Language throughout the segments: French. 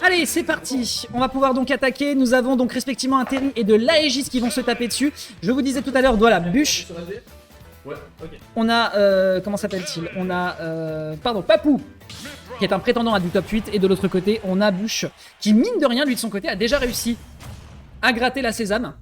Allez, c'est parti. On va pouvoir donc attaquer. Nous avons donc respectivement un Terry et de l'Aegis qui vont se taper dessus. Je vous disais tout à l'heure, voilà, bûche. Ouais, ok. On a, comment s'appelle-t-il? On a, pardon, Papou, qui est un prétendant à du top 8. Et de l'autre côté, on a Bûche, qui mine de rien, lui de son côté, a déjà réussi à gratter la sésame.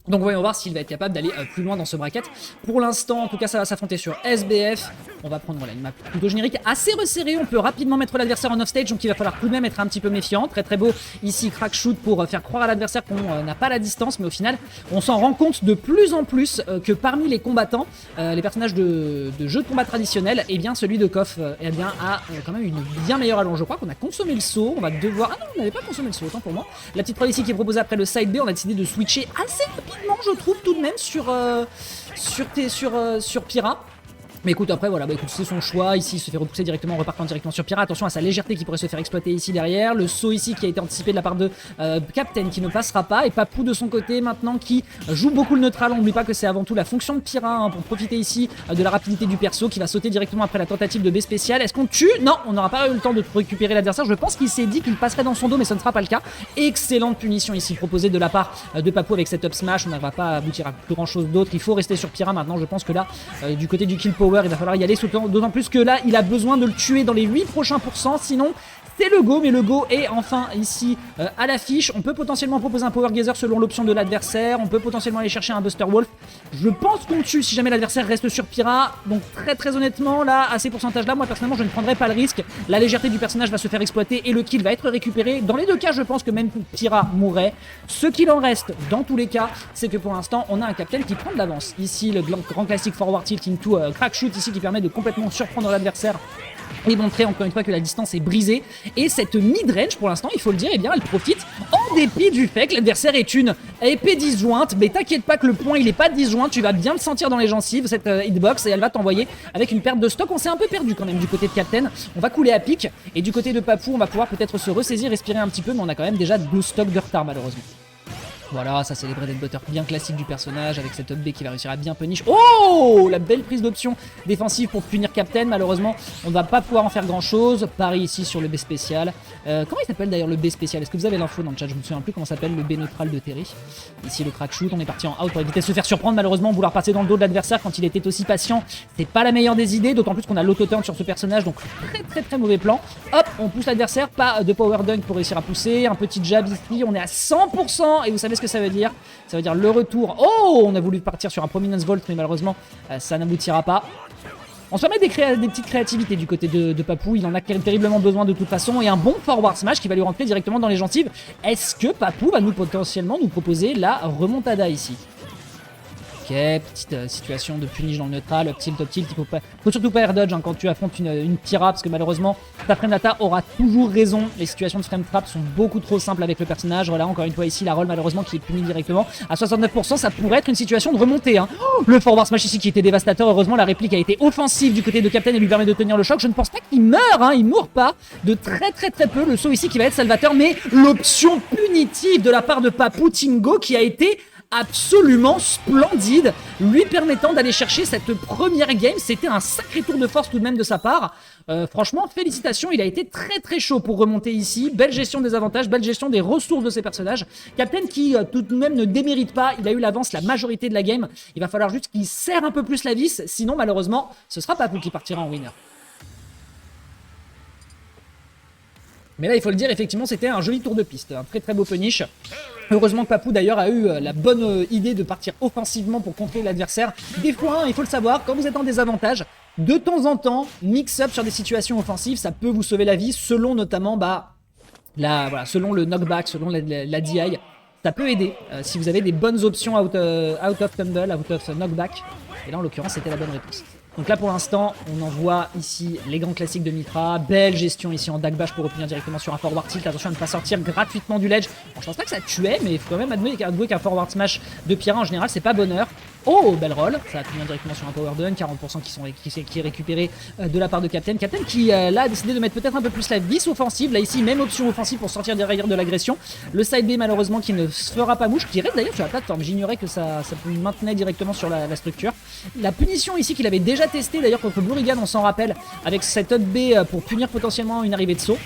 Donc voyons voir s'il va être capable d'aller plus loin dans ce bracket. Pour l'instant, en tout cas, ça va s'affronter sur SBF. On va prendre voilà, une map plutôt générique, assez resserrée. On peut rapidement mettre l'adversaire en off-stage, donc il va falloir tout de même être un petit peu méfiant. Très très beau ici, crack shoot pour faire croire à l'adversaire qu'on n'a pas la distance. Mais au final, on s'en rend compte de plus en plus que parmi les combattants, les personnages de jeux de combat traditionnels, eh bien celui de Koff eh bien, a quand même une bien meilleure allonge. Je crois qu'on a consommé le saut. On va devoir... Ah non, on n'avait pas consommé le saut, autant pour moi. La petite preuve ici qui est proposée après le side B, on a décidé de switcher assez rapidement, je trouve, tout de même sur Pyra. Mais écoute, après, voilà, bah écoute, c'est son choix. Ici, il se fait repousser directement en repartant directement sur Pyra. Attention à sa légèreté qui pourrait se faire exploiter ici derrière. Le saut ici qui a été anticipé de la part de Captain qui ne passera pas. Et Papou de son côté maintenant qui joue beaucoup le neutral. On n'oublie pas que c'est avant tout la fonction de Pyra hein, pour profiter ici de la rapidité du perso qui va sauter directement après la tentative de B spécial. Est-ce qu'on tue? Non, on n'aura pas eu le temps de récupérer l'adversaire. Je pense qu'il s'est dit qu'il passerait dans son dos, mais ce ne sera pas le cas. Excellente punition ici proposée de la part de Papou avec cette up smash. On ne va pas aboutir à plus grand chose d'autre. Il faut rester sur Pyra maintenant. Je pense que là, du côté du kill power, il va falloir y aller. D'autant plus que là, il a besoin de le tuer dans les 8 prochains pourcents, sinon c'est le go, mais le go est enfin ici à l'affiche. On peut potentiellement proposer un power gazer selon l'option de l'adversaire, on peut potentiellement aller chercher un buster wolf. Je pense qu'on tue si jamais l'adversaire reste sur Pyra, donc très honnêtement là, à ces pourcentages là, moi personnellement je ne prendrai pas le risque. La légèreté du personnage va se faire exploiter et le kill va être récupéré. Dans les deux cas, je pense que même Pyra mourrait. Ce qu'il en reste dans tous les cas, c'est que pour l'instant on a un captain qui prend de l'avance. Ici le grand classique forward tilt into crack shoot ici qui permet de complètement surprendre l'adversaire et montrer encore une fois que la distance est brisée. Et cette mid-range pour l'instant, il faut le dire, eh bien elle profite en dépit du fait que l'adversaire est une épée disjointe. Mais t'inquiète pas que le point il est pas disjoint, tu vas bien le sentir dans les gencives cette hitbox et elle va t'envoyer avec une perte de stock. On s'est un peu perdu quand même du côté de Captain, on va couler à pic et du côté de Papou on va pouvoir peut-être se ressaisir, respirer un petit peu, mais on a quand même déjà 12 stocks de retard malheureusement. Voilà, ça c'est les bread and butter bien classique du personnage avec cette up B qui va réussir à bien punish. Oh, la belle prise d'option défensive pour punir Captain. Malheureusement, on ne va pas pouvoir en faire grand chose. Pareil ici sur le B spécial. Comment il s'appelle d'ailleurs le B spécial? Est-ce que vous avez l'info dans le chat? Je me souviens plus comment s'appelle le B neutral de Terry. Ici le crack shoot, on est parti en out pour éviter de se faire surprendre. Malheureusement, vouloir passer dans le dos de l'adversaire quand il était aussi patient, c'est pas la meilleure des idées. D'autant plus qu'on a l'auto-turn sur ce personnage, donc très mauvais plan. Hop, on pousse l'adversaire, pas de power dunk pour réussir à pousser. Un petit jab ici, on est à 100% et vous savez ce que ça veut dire? Ça veut dire le retour. Oh, on a voulu partir sur un Prominence Volt, mais malheureusement, ça n'aboutira pas. On se permet des petites créativités du côté de Papou. Il en a terriblement besoin de toute façon. Et un bon forward smash qui va lui rentrer directement dans les gencives. Est-ce que Papou va potentiellement nous proposer la remontada ici? Ok, petite situation de punish dans le neutral, up tilt, il faut surtout pas air dodge hein, quand tu affrontes une Pyra, parce que malheureusement ta Fremdata aura toujours raison. Les situations de frame trap sont beaucoup trop simples avec le personnage. Voilà, encore une fois ici la roll malheureusement qui est punie directement. À 69%, ça pourrait être une situation de remontée. Hein. Oh, le forward smash ici qui était dévastateur. Heureusement la réplique a été offensive du côté de Captain et lui permet de tenir le choc. Je ne pense pas qu'il meure, hein, il mourra pas de très peu. Le saut ici qui va être salvateur, mais l'option punitive de la part de Papou Tingo qui a été absolument splendide, lui permettant d'aller chercher cette première game. C'était un sacré tour de force tout de même de sa part. Franchement, félicitations, il a été très chaud pour remonter ici. Belle gestion des avantages, belle gestion des ressources de ses personnages. Captain qui tout de même ne démérite pas, il a eu l'avance la majorité de la game. Il va falloir juste qu'il serre un peu plus la vis, sinon malheureusement, ce sera Papou qui partira en winner. Mais là, il faut le dire, effectivement, c'était un joli tour de piste. Un très beau punish. Heureusement que Papou, d'ailleurs, a eu la bonne idée de partir offensivement pour contrer l'adversaire. Des fois, il faut le savoir, quand vous êtes en désavantage, de temps en temps, mix-up sur des situations offensives, ça peut vous sauver la vie, selon notamment, selon le knockback, selon la DI. Ça peut aider si vous avez des bonnes options out of tumble, out of knockback. Et là, en l'occurrence, c'était la bonne réponse. Donc là pour l'instant on envoie ici les grands classiques de Mythra, belle gestion ici en dash pour revenir directement sur un forward tilt, attention à ne pas sortir gratuitement du ledge. Bon, je pense pas que ça tuait mais il faut quand même avouer qu'un forward smash de Pyra en général c'est pas bonheur. Oh, belle roll, ça va finir directement sur un power dunk, 40% qui est récupéré de la part de Captain. Captain qui là a décidé de mettre peut-être un peu plus la vis offensive, là ici même option offensive pour sortir derrière de l'agression. Le side B malheureusement qui ne se fera pas mouche, qui reste d'ailleurs sur la plateforme, j'ignorais que ça maintenait directement sur la structure. La punition ici qu'il avait déjà testé d'ailleurs contre Blurigan, on s'en rappelle, avec cette up B pour punir potentiellement une arrivée de saut.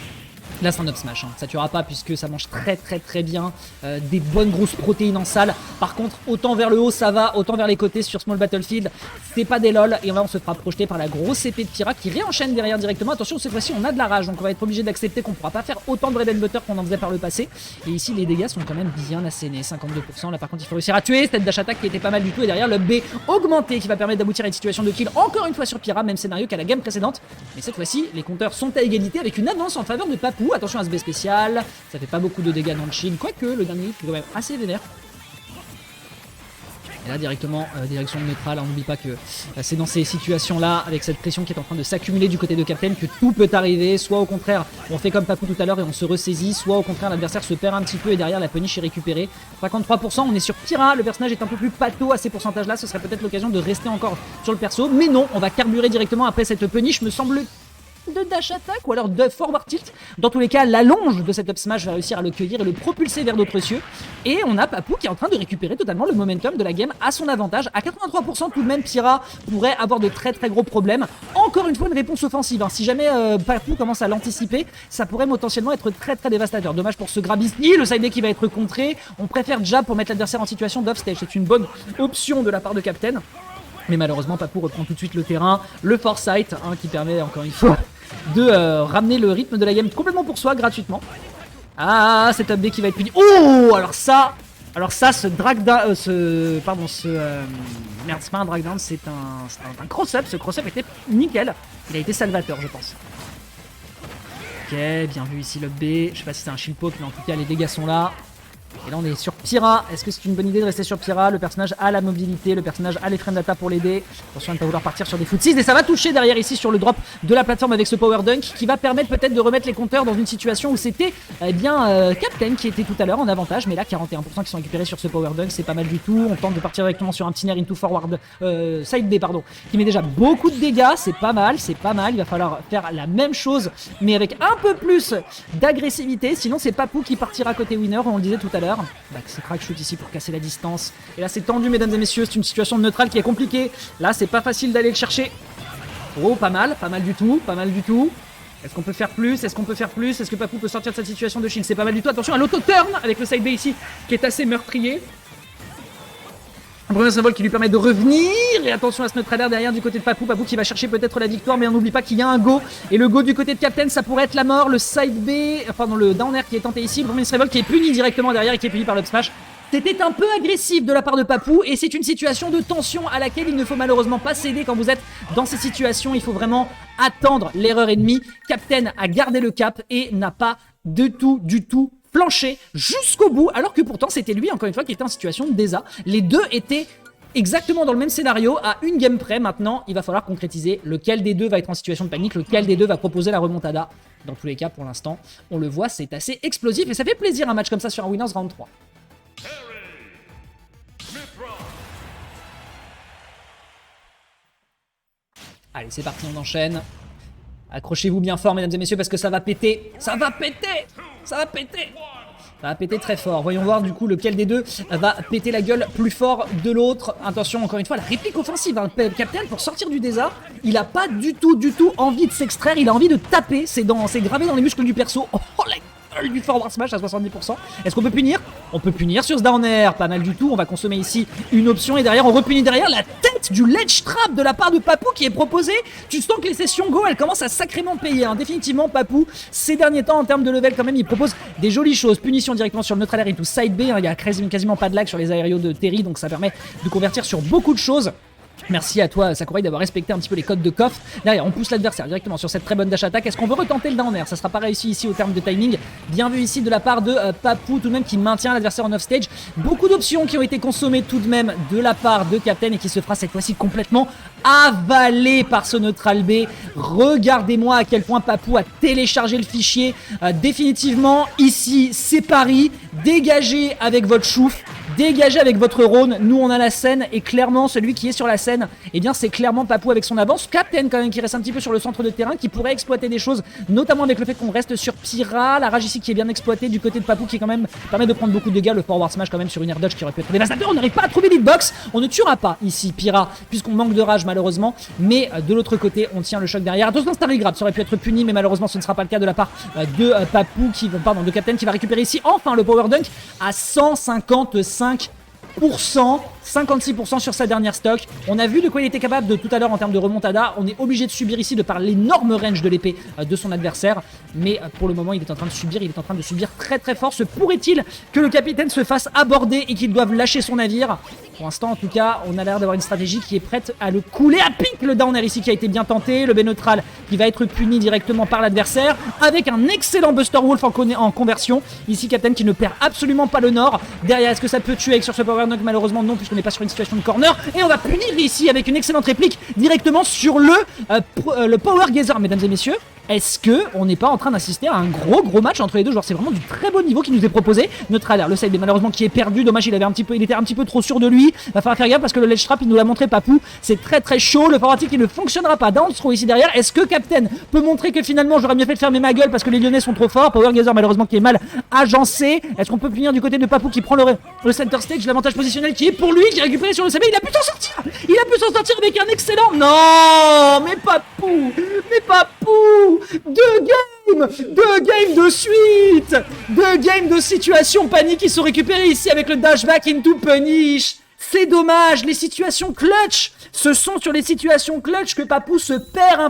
Là, c'est un up smash, hein. Ça tuera pas puisque ça mange très bien des bonnes grosses protéines en salle. Par contre, autant vers le haut ça va, autant vers les côtés sur Small Battlefield, c'est pas des lol. Et on se fera projeter par la grosse épée de Pyra qui réenchaîne derrière directement. Attention, cette fois-ci, on a de la rage, donc on va être obligé d'accepter qu'on pourra pas faire autant de bread and butter qu'on en faisait par le passé. Et ici, les dégâts sont quand même bien assénés, 52%. Là, par contre, il faut réussir à tuer cette dash attack qui était pas mal du tout. Et derrière, le B augmenté qui va permettre d'aboutir à une situation de kill encore une fois sur Pyra, même scénario qu'à la game précédente. Mais cette fois-ci, les compteurs sont à égalité avec une avance en faveur de Papou. Attention à ce B spécial, ça fait pas beaucoup de dégâts dans le shield, quoique le dernier est quand même assez vénère. Et là directement, direction de neutral, on n'oublie pas que c'est dans ces situations-là, avec cette pression qui est en train de s'accumuler du côté de Captain, que tout peut arriver. Soit au contraire, on fait comme Papou tout à l'heure et on se ressaisit, soit au contraire, l'adversaire se perd un petit peu et derrière la punish est récupérée. 53%, on est sur Pyra, le personnage est un peu plus pâteau à ces pourcentages-là, ce serait peut-être l'occasion de rester encore sur le perso. Mais non, on va carburer directement après cette punish, me semble de dash attack ou alors de forward tilt. Dans tous les cas, la longe de cet up smash va réussir à le cueillir et le propulser vers d'autres cieux. Et on a Papou qui est en train de récupérer totalement le momentum de la game à son avantage. À 83% tout de même, Pyra pourrait avoir de très gros problèmes. Encore une fois, une réponse offensive, hein. Si jamais Papou commence à l'anticiper, ça pourrait potentiellement être très dévastateur. Dommage pour ce grab ici, le side B qui va être contré. On préfère jab pour mettre l'adversaire en situation d'off-stage. C'est une bonne option de la part de Captain. Mais malheureusement, Papou reprend tout de suite le terrain. Le foresight, hein, qui permet encore une fois de ramener le rythme de la game complètement pour soi, gratuitement. Ah, cet up B qui va être puni. Oh, alors ça, ce drag down, merde, c'est pas un drag down, c'est un cross-up. Ce cross-up était nickel. Il a été salvateur, je pense. Ok, bien vu ici l'up B. Je sais pas si c'est un shield poke, mais en tout cas, les dégâts sont là. Et là on est sur Pyra. Est-ce que c'est une bonne idée de rester sur Pyra? Le personnage a la mobilité, le personnage a les frames data pour l'aider. Attention à ne pas vouloir partir sur des foot 6. Et ça va toucher derrière ici sur le drop de la plateforme avec ce power dunk qui va permettre peut-être de remettre les compteurs dans une situation où c'était Captain qui était tout à l'heure en avantage. Mais là 41% qui sont récupérés sur ce power dunk, c'est pas mal du tout. On tente de partir directement sur un petit nair into forward side B pardon, qui met déjà beaucoup de dégâts. C'est pas mal. Il va falloir faire la même chose mais avec un peu plus d'agressivité. Sinon c'est Papou qui partira côté winner, on le disait tout à l'heure. C'est crack shoot ici pour casser la distance. Et là c'est tendu mesdames et messieurs, c'est une situation de neutrale qui est compliquée. Là c'est pas facile d'aller le chercher. Oh pas mal du tout. Est-ce qu'on peut faire plus? Est-ce que Papou peut sortir de cette situation de shield? C'est pas mal du tout. Attention à l'auto-turn avec le side B ici qui est assez meurtrier. Un premier symbole qui lui permet de revenir. Et attention à ce neutralaire derrière du côté de Papou. Papou qui va chercher peut-être la victoire. Mais on n'oublie pas qu'il y a un go. Et le go du côté de Captain, ça pourrait être la mort. Le side B, pardon, le down air qui est tenté ici. Le premier symbole qui est puni directement derrière et qui est puni par l'up smash. C'était un peu agressif de la part de Papou. Et c'est une situation de tension à laquelle il ne faut malheureusement pas céder quand vous êtes dans ces situations. Il faut vraiment attendre l'erreur ennemie. Captain a gardé le cap et n'a pas du tout planché jusqu'au bout, alors que pourtant c'était lui encore une fois qui était en situation de désa. Les deux étaient exactement dans le même scénario à une game près. Maintenant il va falloir concrétiser lequel des deux va être en situation de panique, lequel des deux va proposer la remontada. Dans tous les cas pour l'instant on le voit, c'est assez explosif et ça fait plaisir un match comme ça sur un Winners Round 3. Allez c'est parti, on enchaîne. Accrochez-vous bien fort mesdames et messieurs parce que ça va péter. Ça va péter très fort. Voyons voir du coup lequel des deux va péter la gueule plus fort de l'autre. Attention encore une fois la réplique offensive, hein. Captain pour sortir du désert, il a pas du tout envie de s'extraire, il a envie de taper, c'est gravé dans les muscles du perso. Oh la gueule du forward smash à 70%. Est-ce qu'on peut punir? On peut punir sur ce down air, pas mal du tout. On va consommer ici une option et derrière on repunit derrière la tête du ledge trap de la part de Papou qui est proposé. Tu sens que les sessions go elles commencent à sacrément payer, hein. Définitivement Papou ces derniers temps en termes de level quand même il propose des jolies choses. Punition directement sur le neutral air into side B, hein. Il y a quasiment pas de lag sur les aérios de Terry donc ça permet de convertir sur beaucoup de choses. Merci à toi Sakurai d'avoir respecté un petit peu les codes de coffre. Derrière on pousse l'adversaire directement sur cette très bonne dash attack. Est-ce qu'on veut retenter le down air? Ça sera pas réussi ici au terme de timing. Bien vu ici de la part de Papou tout de même qui maintient l'adversaire en off stage. Beaucoup d'options qui ont été consommées tout de même de la part de Captain et qui se fera cette fois-ci complètement avalé par ce neutral B. Regardez-moi à quel point Papou a téléchargé le fichier. Définitivement ici c'est Paris. Dégagez avec votre chouf. dégagez avec votre Rhône, nous on a la scène, et clairement celui qui est sur la scène, eh bien c'est clairement Papou avec son avance. Captain quand même qui reste un petit peu sur le centre de terrain, qui pourrait exploiter des choses, notamment avec le fait qu'on reste sur Pyra, la rage ici qui est bien exploitée du côté de Papou qui quand même permet de prendre beaucoup de dégâts, le forward smash quand même sur une air dodge qui aurait pu être dévastateur. On n'arrive pas à trouver l'hitbox, on ne tuera pas ici Pyra puisqu'on manque de rage malheureusement, mais de l'autre côté on tient le choc derrière. Attention, Starry Grab, ça aurait pu être puni, mais malheureusement ce ne sera pas le cas de la part de Papou de Captain qui va récupérer ici enfin le power dunk à 155%, 56% sur sa dernière stock. On a vu de quoi il était capable de tout à l'heure en termes de remontada. On est obligé de subir ici de par l'énorme range de l'épée de son adversaire. Mais pour le moment, il est en train de subir très très fort. Se pourrait-il que le capitaine se fasse aborder et qu'il doive lâcher son navire? Pour l'instant, en tout cas, on a l'air d'avoir une stratégie qui est prête à le couler à pic. Le down air ici qui a été bien tenté. Le B neutral qui va être puni directement par l'adversaire avec un excellent Buster Wolf en conversion. Ici, Captain qui ne perd absolument pas le nord. Derrière, est-ce que ça peut tuer sur ce power dunk? Malheureusement, non, puisqu'on n'est pas sur une situation de corner. Et on va punir ici avec une excellente réplique directement sur le Power Gazer, mesdames et messieurs. Est-ce que on n'est pas en train d'assister à un gros match entre les deux joueurs? C'est vraiment du très beau niveau qui nous est proposé. Neutraler, le side malheureusement qui est perdu. Dommage, il était un petit peu trop sûr de lui. Va falloir faire gaffe parce que le ledge trap, il nous l'a montré Papou. C'est très très chaud. Le forward qui ne fonctionnera pas. Down throw ici derrière. Est-ce que Captain peut montrer que finalement j'aurais mieux fait de fermer ma gueule parce que les Lyonnais sont trop forts? Power Gazer malheureusement qui est mal agencé. Est-ce qu'on peut punir du côté de Papou qui prend le center stage, l'avantage positionnel qui est pour lui, qui est récupéré sur le CB? Il a pu s'en sortir. Il a pu s'en sortir avec un excellent. Non, mais Papou, deux games de suite, deux games de situation panique qui sont récupérés ici avec le dashback into punish. C'est dommage, les situations clutch, ce sont sur les situations clutch que Papou se perd un peu.